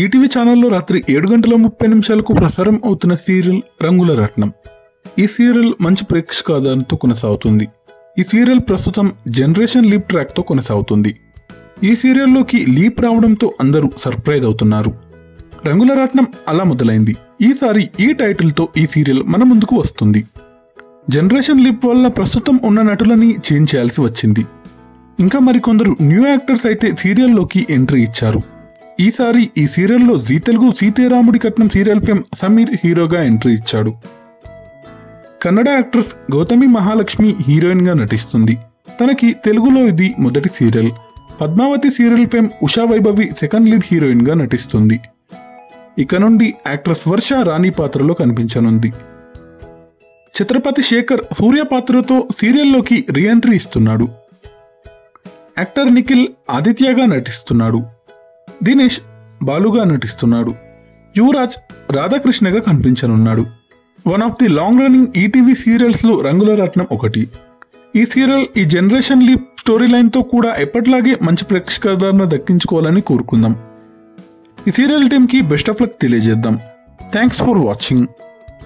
ETV ఛానల్లో రాత్రి 7:30 ప్రసారం అవుతున్న సీరియల్ రంగుల రత్నం. ఈ సీరియల్ మంచి ప్రేక్షకాదరణతో కొనసాగుతుంది. ఈ సీరియల్ ప్రస్తుతం జనరేషన్ లీప్ ట్రాక్తో కొనసాగుతుంది. ఈ సీరియల్లోకి లీప్ రావడంతో అందరూ సర్ప్రైజ్ అవుతున్నారు. రంగుల రత్నం అలా మొదలైంది. ఈసారి ఈ టైటిల్తో ఈ సీరియల్ మన ముందుకు వస్తుంది. జనరేషన్ లీప్ వల్ల ప్రస్తుతం ఉన్న నటులని చేంజ్ చేయాల్సి వచ్చింది. ఇంకా మరికొందరు న్యూ యాక్టర్స్ అయితే సీరియల్లోకి ఎంట్రీ ఇచ్చారు. ఈసారి ఈ సీరియల్లో జీ తెలుగు సీతారాముడి కట్నం సీరియల్ ఫేమ్ సమీర్ హీరోగా ఎంట్రీ ఇచ్చాడు. కన్నడ యాక్ట్రెస్ గౌతమి మహాలక్ష్మి హీరోయిన్గా నటిస్తుంది. తనకి తెలుగులో ఇది మొదటి serial. Padmavathi serial fame Usha Vaibhavi second lead హీరోయిన్గా నటిస్తుంది. ఇక నుండి యాక్ట్రెస్ వర్ష రాణి పాత్రలో కనిపించనుంది. ఛత్రపతి శేఖర్ సూర్య పాత్రతో సీరియల్లోకి రీఎంట్రీ ఇస్తున్నాడు. యాక్టర్ నిఖిల్ ఆదిత్యగా నటిస్తున్నాడు. దినేష్ బాలుగా నటిస్తున్నాడు. యువరాజ్ రాధాకృష్ణగా కనిపించనున్నాడు. One of the long running ETV సీరియల్స్లో రంగుల రత్నం ఒకటి. ఈ సీరియల్ ఈ జనరేషన్ లీప్ స్టోరీ లైన్తో కూడా ఎప్పటిలాగే మంచి ప్రేక్షకాదరణ దక్కించుకోవాలని కోరుకుందాం. ఈ సీరియల్ టీమ్కి బెస్ట్ ఆఫ్ లక్ తెలియజేద్దాం. Thanks for watching.